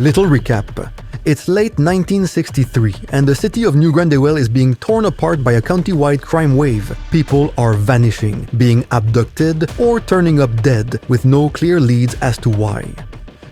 Little recap. It's late 1963, and the city of New Grandewell is being torn apart by a county-wide crime wave. People are vanishing, being abducted, or turning up dead, with no clear leads as to why.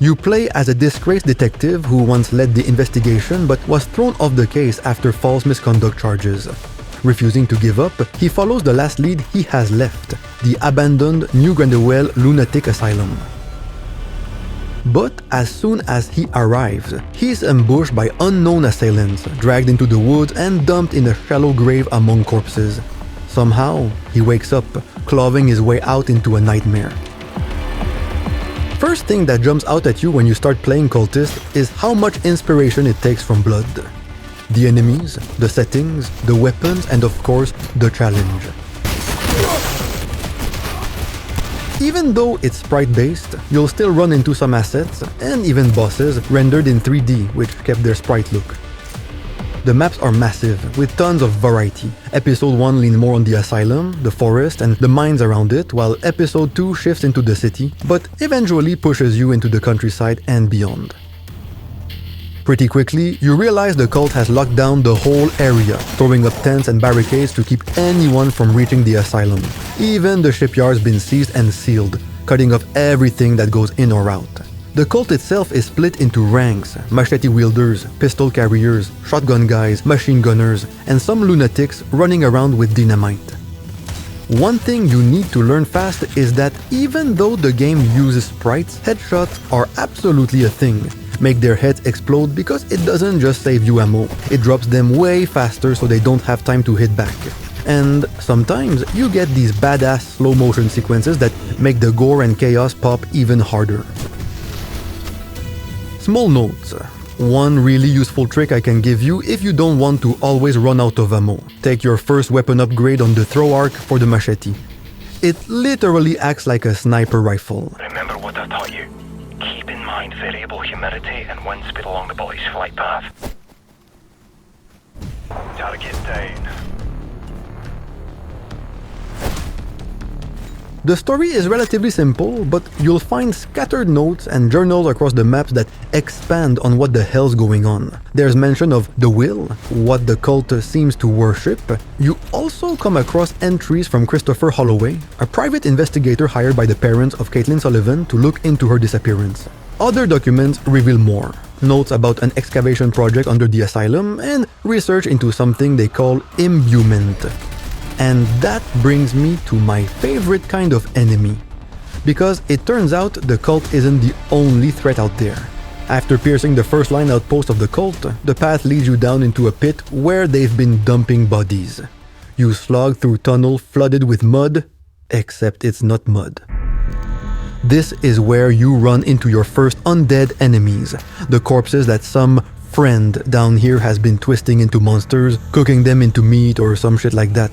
You play as a disgraced detective who once led the investigation but was thrown off the case after false misconduct charges. Refusing to give up, he follows the last lead he has left, the abandoned New Grandewell Lunatic Asylum. But as soon as he arrives, he is ambushed by unknown assailants, dragged into the woods and dumped in a shallow grave among corpses. Somehow, he wakes up, clawing his way out into a nightmare. First thing that jumps out at you when you start playing Cultist is how much inspiration it takes from Blood. The enemies, the settings, the weapons, and of course, the challenge. Even though it's sprite-based, you'll still run into some assets, and even bosses, rendered in 3D, which kept their sprite look. The maps are massive, with tons of variety. Episode 1 leans more on the asylum, the forest, and the mines around it, while Episode 2 shifts into the city, but eventually pushes you into the countryside and beyond. Pretty quickly, you realize the cult has locked down the whole area, throwing up tents and barricades to keep anyone from reaching the asylum. Even the shipyard's been seized and sealed, cutting off everything that goes in or out. The cult itself is split into ranks: machete wielders, pistol carriers, shotgun guys, machine gunners, and some lunatics running around with dynamite. One thing you need to learn fast is that even though the game uses sprites, headshots are absolutely a thing. Make their heads explode because it doesn't just save you ammo, it drops them way faster so they don't have time to hit back. And sometimes you get these badass slow motion sequences that make the gore and chaos pop even harder. Small notes. One really useful trick I can give you if you don't want to always run out of ammo. Take your first weapon upgrade on the throw arc for the machete. It literally acts like a sniper rifle. Remember what I taught you. Keep in mind variable humidity and wind speed along the bullet's flight path. Target down. The story is relatively simple, but you'll find scattered notes and journals across the maps that expand on what the hell's going on. There's mention of the will, what the cult seems to worship. You also come across entries from Christopher Holloway, a private investigator hired by the parents of Caitlin Sullivan to look into her disappearance. Other documents reveal more. Notes about an excavation project under the asylum, and research into something they call imbuement. And that brings me to my favorite kind of enemy. Because it turns out the cult isn't the only threat out there. After piercing the first line outpost of the cult, the path leads you down into a pit where they've been dumping bodies. You slog through tunnel flooded with mud, except it's not mud. This is where you run into your first undead enemies, the corpses that some friend down here has been twisting into monsters, cooking them into meat or some shit like that.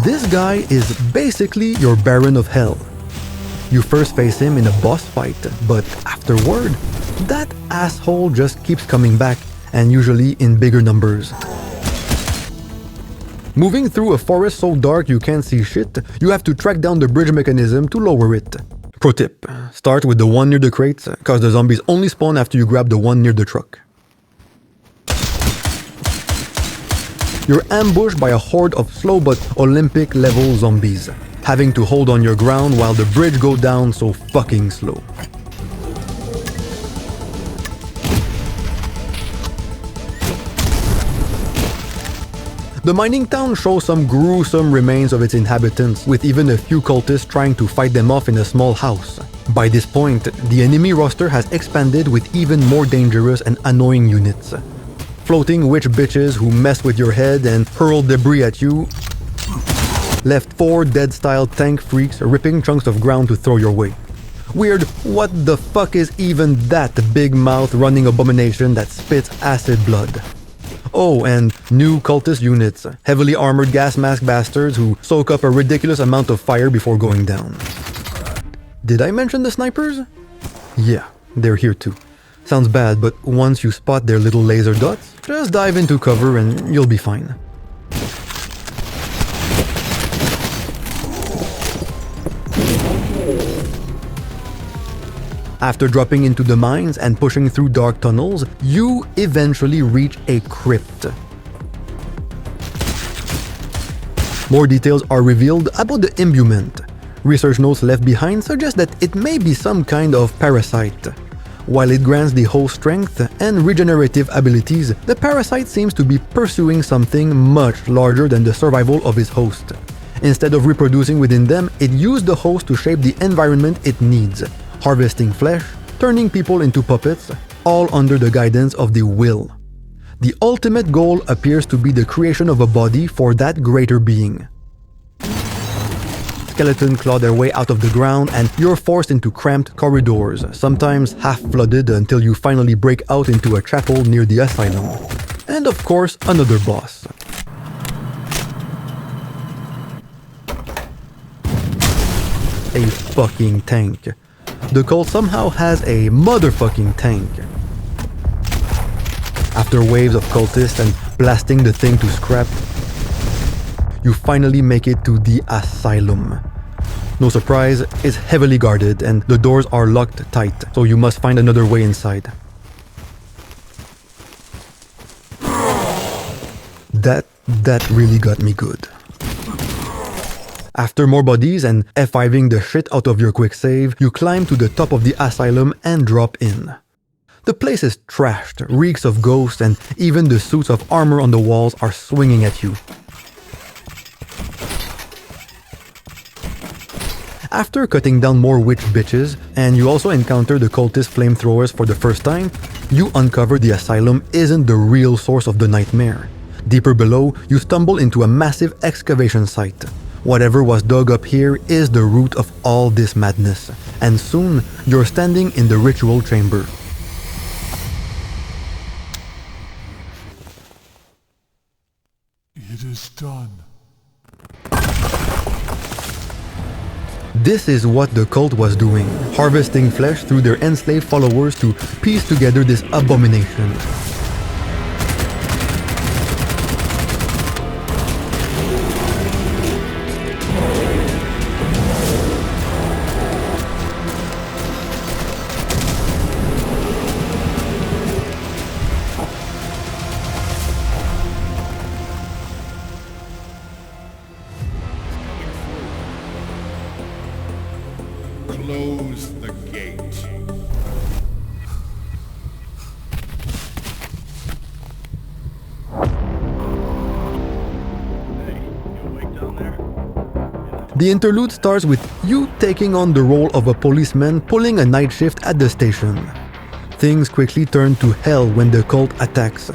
This guy is basically your Baron of Hell. You first face him in a boss fight, but afterward, that asshole just keeps coming back, and usually in bigger numbers. Moving through a forest so dark you can't see shit, you have to track down the bridge mechanism to lower it. Pro tip, start with the one near the crates, cause the zombies only spawn after you grab the one near the truck. You're ambushed by a horde of slow but Olympic level zombies, having to hold on your ground while the bridge goes down so fucking slow. The mining town shows some gruesome remains of its inhabitants, with even a few cultists trying to fight them off in a small house. By this point, the enemy roster has expanded with even more dangerous and annoying units. Floating witch bitches who mess with your head and hurl debris at you left 4 dead-style tank freaks ripping chunks of ground to throw your way. Weird, what the fuck is even that big-mouth running abomination that spits acid blood? Oh, and new cultist units, heavily armored gas mask bastards who soak up a ridiculous amount of fire before going down. Did I mention the snipers? Yeah, they're here too. Sounds bad, but once you spot their little laser dots, just dive into cover and you'll be fine. After dropping into the mines and pushing through dark tunnels, you eventually reach a crypt. More details are revealed about the imbuement. Research notes left behind suggest that it may be some kind of parasite. While it grants the host strength and regenerative abilities, the parasite seems to be pursuing something much larger than the survival of its host. Instead of reproducing within them, it used the host to shape the environment it needs, harvesting flesh, turning people into puppets, all under the guidance of the will. The ultimate goal appears to be the creation of a body for that greater being. Skeletons claw their way out of the ground and you're forced into cramped corridors, sometimes half-flooded until you finally break out into a chapel near the asylum. And of course, another boss. A fucking tank. The cult somehow has a motherfucking tank. After waves of cultists and blasting the thing to scrap, you finally make it to the asylum. No surprise, it's heavily guarded and the doors are locked tight, so you must find another way inside. That really got me good. After more bodies and F5ing the shit out of your quick save, you climb to the top of the asylum and drop in. The place is trashed, reeks of ghosts, and even the suits of armor on the walls are swinging at you. After cutting down more witch bitches, and you also encounter the cultist flamethrowers for the first time, you uncover the asylum isn't the real source of the nightmare. Deeper below, you stumble into a massive excavation site. Whatever was dug up here is the root of all this madness, and soon you're standing in the ritual chamber. It is done. This is what the cult was doing, harvesting flesh through their enslaved followers to piece together this abomination. Close the gate. The interlude starts with you taking on the role of a policeman pulling a night shift at the station. Things quickly turn to hell when the cult attacks.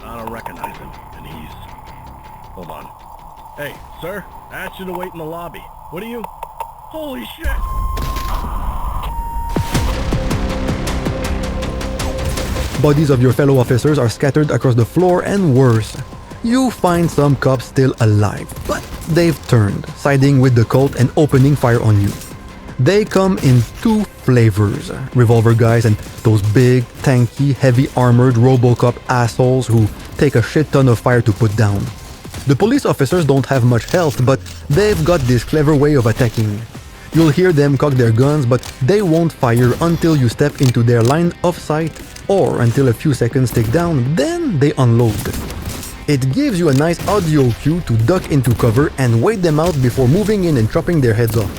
I don't recognize him, and he's... Hold on. Hey, sir, I asked you to wait in the lobby. What are you... Holy shit! Bodies of your fellow officers are scattered across the floor, and worse, you find some cops still alive, but they've turned, siding with the cult and opening fire on you. They come in two flavors, revolver guys and those big, tanky, heavy armored RoboCop assholes who take a shit ton of fire to put down. The police officers don't have much health, but they've got this clever way of attacking. You'll hear them cock their guns, but they won't fire until you step into their line of sight or until a few seconds tick down, then they unload. It gives you a nice audio cue to duck into cover and wait them out before moving in and chopping their heads off.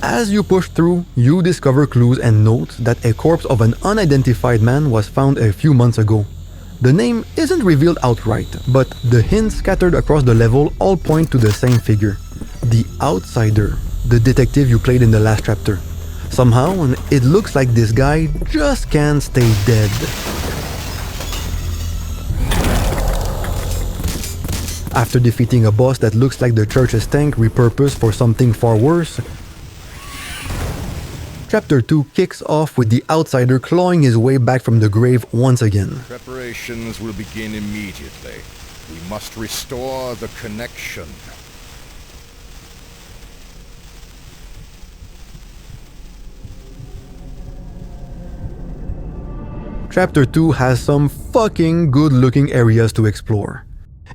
As you push through, you discover clues and notes that a corpse of an unidentified man was found a few months ago. The name isn't revealed outright, but the hints scattered across the level all point to the same figure. The Outsider, the detective you played in the last chapter. Somehow, it looks like this guy just can't stay dead. After defeating a boss that looks like the church's tank repurposed for something far worse, Chapter 2 kicks off with the Outsider clawing his way back from the grave once again. Preparations will begin immediately. We must restore the connection. Chapter 2 has some fucking good-looking areas to explore.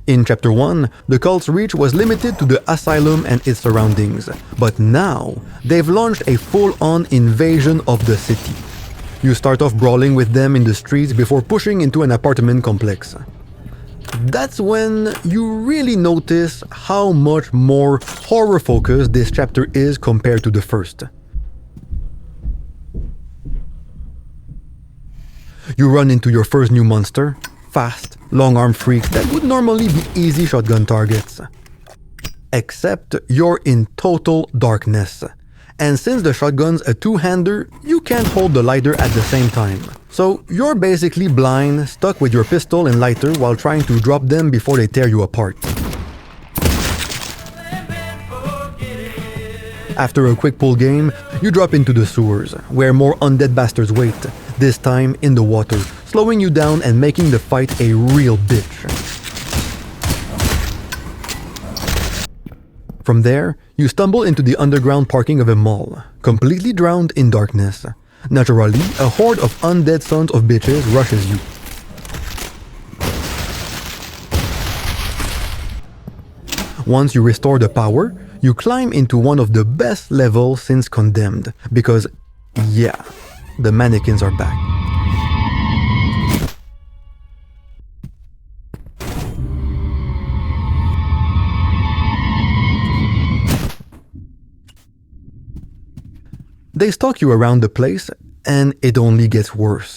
In Chapter 1, the cult's reach was limited to the asylum and its surroundings, but now they've launched a full-on invasion of the city. You start off brawling with them in the streets before pushing into an apartment complex. That's when you really notice how much more horror-focused this chapter is compared to the first. You run into your first new monster, fast, long-arm freaks that would normally be easy shotgun targets. Except you're in total darkness. And since the shotgun's a two-hander, you can't hold the lighter at the same time. So you're basically blind, stuck with your pistol and lighter while trying to drop them before they tear you apart. After a quick pull game, you drop into the sewers, where more undead bastards wait, this time in the water, slowing you down and making the fight a real bitch. From there, you stumble into the underground parking of a mall, completely drowned in darkness. Naturally, a horde of undead sons of bitches rushes you. Once you restore the power, you climb into one of the best levels since Condemned, because, yeah, the mannequins are back. They stalk you around the place, and it only gets worse.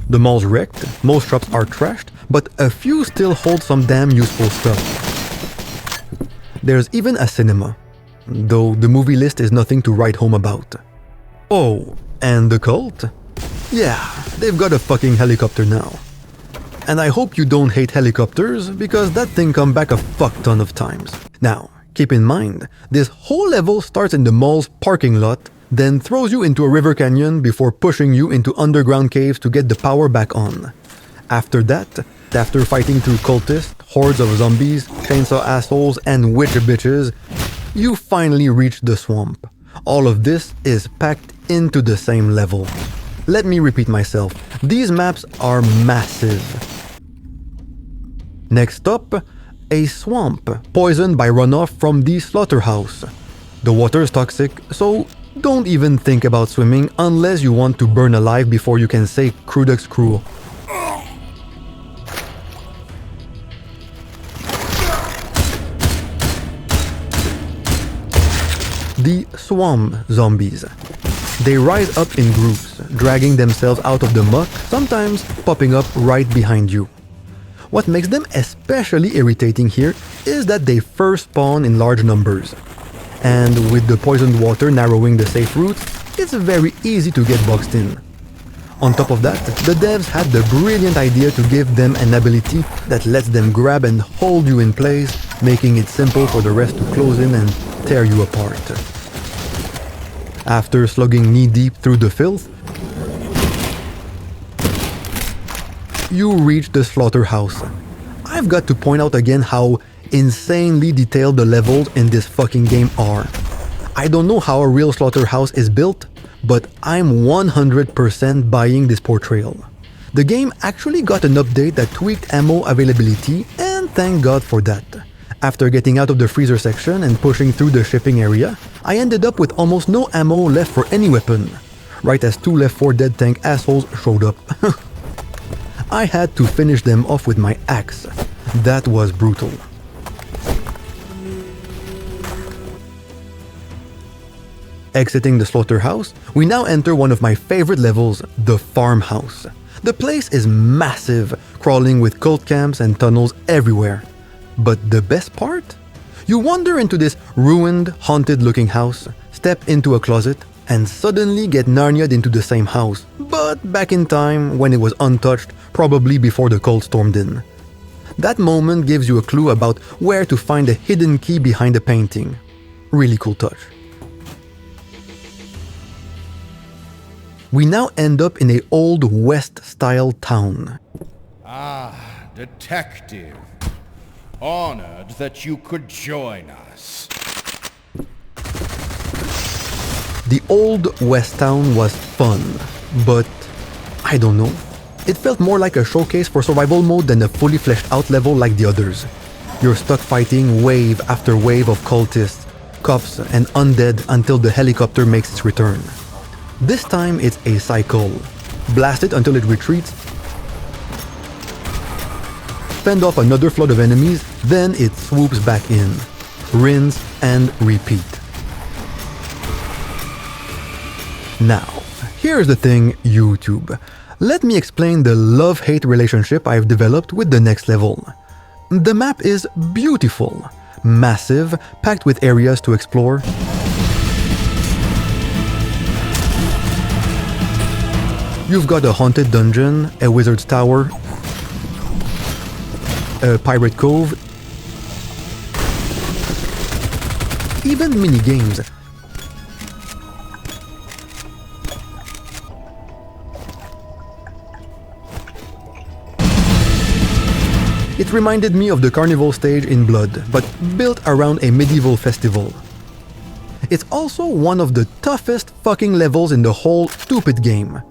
The mall's wrecked, most shops are trashed, but a few still hold some damn useful stuff. There's even a cinema, though the movie list is nothing to write home about. Oh, and the cult? Yeah, they've got a fucking helicopter now. And I hope you don't hate helicopters, because that thing come back a fuck ton of times. Now, keep in mind, this whole level starts in the mall's parking lot, then throws you into a river canyon before pushing you into underground caves to get the power back on. After that, after fighting through cultists, hordes of zombies, chainsaw assholes, and witch bitches, you finally reach the swamp. All of this is packed into the same level. Let me repeat myself, these maps are massive. Next up, a swamp, poisoned by runoff from the slaughterhouse. The water is toxic, so don't even think about swimming unless you want to burn alive before you can say Crudux cruel. The swamp zombies. They rise up in groups, dragging themselves out of the muck, sometimes popping up right behind you. What makes them especially irritating here is that they first spawn in large numbers. And with the poisoned water narrowing the safe routes, it's very easy to get boxed in. On top of that, the devs had the brilliant idea to give them an ability that lets them grab and hold you in place, making it simple for the rest to close in and tear you apart. After slugging knee-deep through the filth, you reach the slaughterhouse. I've got to point out again how insanely detailed the levels in this fucking game are. I don't know how a real slaughterhouse is built, but I'm 100% buying this portrayal. The game actually got an update that tweaked ammo availability, and thank God for that. After getting out of the freezer section and pushing through the shipping area, I ended up with almost no ammo left for any weapon, right as 2 Left 4 Dead tank assholes showed up. I had to finish them off with my axe. That was brutal. Exiting the slaughterhouse, we now enter one of my favorite levels, the Farmhouse. The place is massive, crawling with cult camps and tunnels everywhere. But the best part? You wander into this ruined, haunted-looking house, step into a closet, and suddenly get Narnia'd into the same house, but back in time when it was untouched, probably before the cult stormed in. That moment gives you a clue about where to find a hidden key behind a painting. Really cool touch. We now end up in a old West-style town. Ah, detective. Honored that you could join us. The old West Town was fun, but I don't know. It felt more like a showcase for survival mode than a fully fleshed out level like the others. You're stuck fighting wave after wave of cultists, cops, and undead until the helicopter makes its return. This time it's a cycle. Blast it until it retreats, fend off another flood of enemies, then it swoops back in. Rinse and repeat. Now, here's the thing, YouTube. Let me explain the love-hate relationship I've developed with the next level. The map is beautiful, massive, packed with areas to explore. You've got a haunted dungeon, a wizard's tower, a pirate cove, even mini-games. It reminded me of the carnival stage in Blood, but built around a medieval festival. It's also one of the toughest fucking levels in the whole stupid game.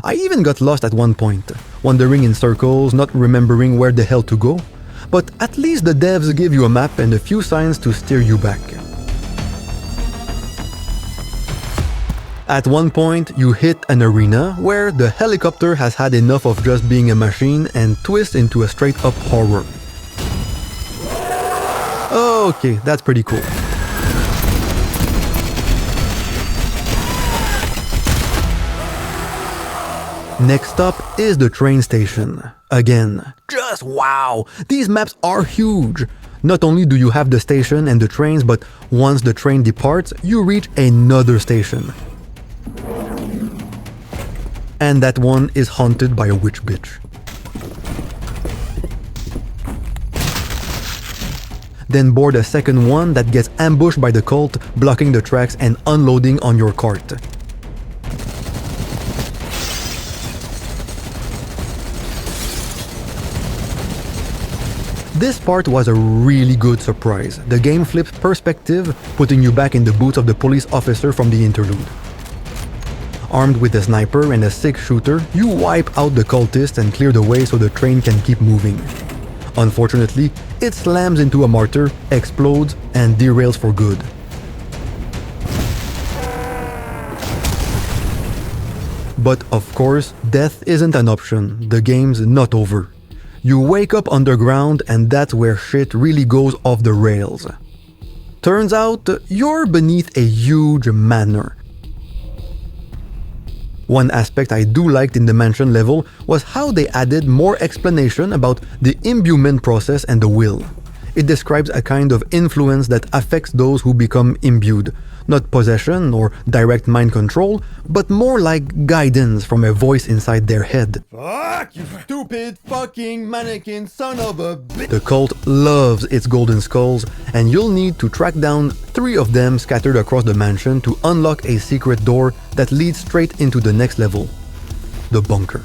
I even got lost at one point, wandering in circles, not remembering where the hell to go. But at least the devs give you a map and a few signs to steer you back. At one point, you hit an arena where the helicopter has had enough of just being a machine and twists into a straight-up horror. Okay, that's pretty cool. Next up is the train station. Again, just wow! These maps are huge! Not only do you have the station and the trains, but once the train departs, you reach another station. And that one is haunted by a witch bitch. Then board a second one that gets ambushed by the cult, blocking the tracks and unloading on your cart. This part was a really good surprise. The game flips perspective, putting you back in the boots of the police officer from the interlude. Armed with a sniper and a 6-shooter, you wipe out the cultist and clear the way so the train can keep moving. Unfortunately, it slams into a martyr, explodes, and derails for good. But of course, death isn't an option. The game's not over. You wake up underground and that's where shit really goes off the rails. Turns out, you're beneath a huge manor. One aspect I do liked in the mansion level was how they added more explanation about the imbuement process and the will. It describes a kind of influence that affects those who become imbued. Not possession or direct mind control, but more like guidance from a voice inside their head. Fuck, you stupid fucking mannequin son of a bitch! The cult loves its golden skulls, and you'll need to track down 3 of them scattered across the mansion to unlock a secret door that leads straight into the next level. The bunker.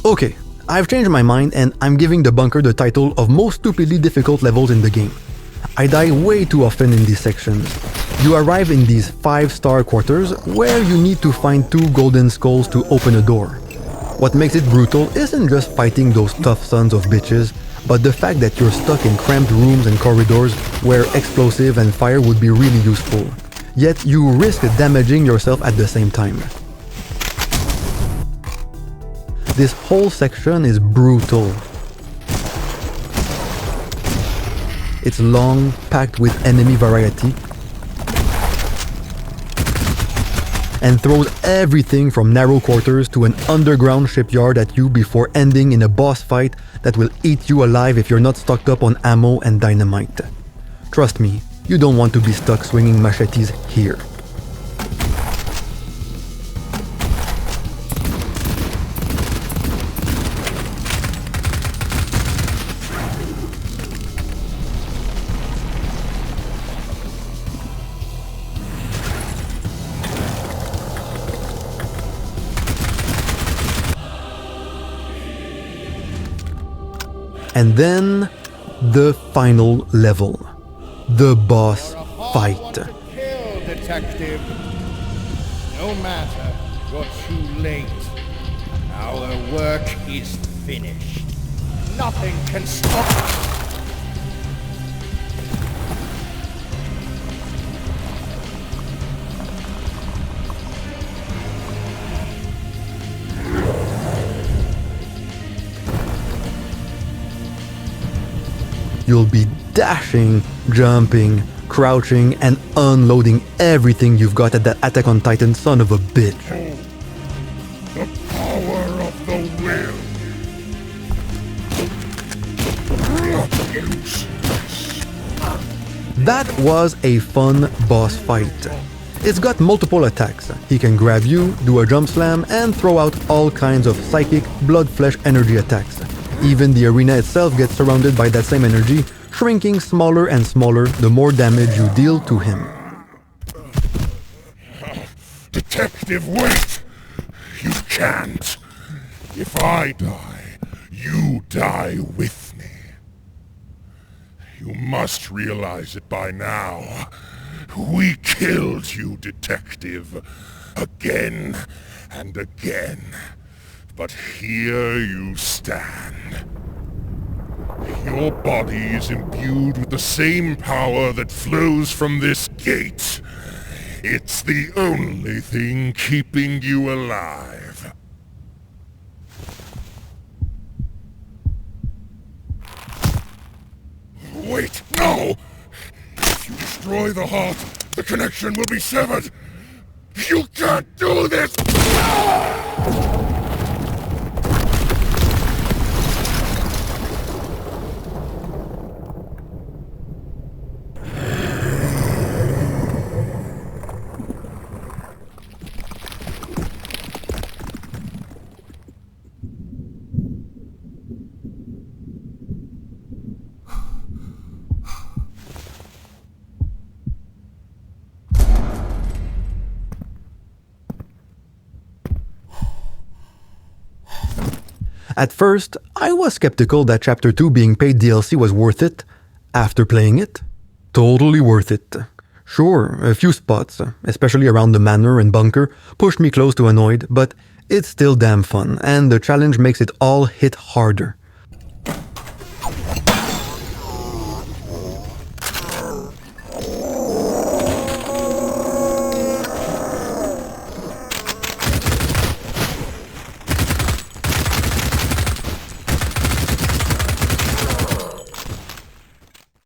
Okay, I've changed my mind and I'm giving the bunker the title of most stupidly difficult levels in the game. I die way too often in these sections. You arrive in these 5-star quarters where you need to find 2 golden skulls to open a door. What makes it brutal isn't just fighting those tough sons of bitches, but the fact that you're stuck in cramped rooms and corridors where explosive and fire would be really useful. Yet you risk damaging yourself at the same time. This whole section is brutal. It's long, packed with enemy variety, and throws everything from narrow quarters to an underground shipyard at you before ending in a boss fight that will eat you alive if you're not stocked up on ammo and dynamite. Trust me, you don't want to be stuck swinging machetes here. And then, the final level. The boss fight. Kill, detective. No matter, you're too late. Our work is finished. Nothing can stop us. You'll be dashing, jumping, crouching, and unloading everything you've got at that Attack on Titan son of a bitch. The power of the will. That was a fun boss fight. It's got multiple attacks. He can grab you, do a jump slam, and throw out all kinds of psychic, blood flesh energy attacks. Even the arena itself gets surrounded by that same energy, shrinking smaller and smaller the more damage you deal to him. Detective, wait! You can't. If I die, you die with me. You must realize it by now. We killed you, Detective. Again and again. But here you stand. Your body is imbued with the same power that flows from this gate. It's the only thing keeping you alive. Wait, no! If you destroy the heart, the connection will be severed. You can't do this! At first, I was skeptical that Chapter 2 being paid DLC was worth it. After playing it, totally worth it. Sure, a few spots, especially around the manor and bunker, pushed me close to annoyed, but it's still damn fun, and the challenge makes it all hit harder.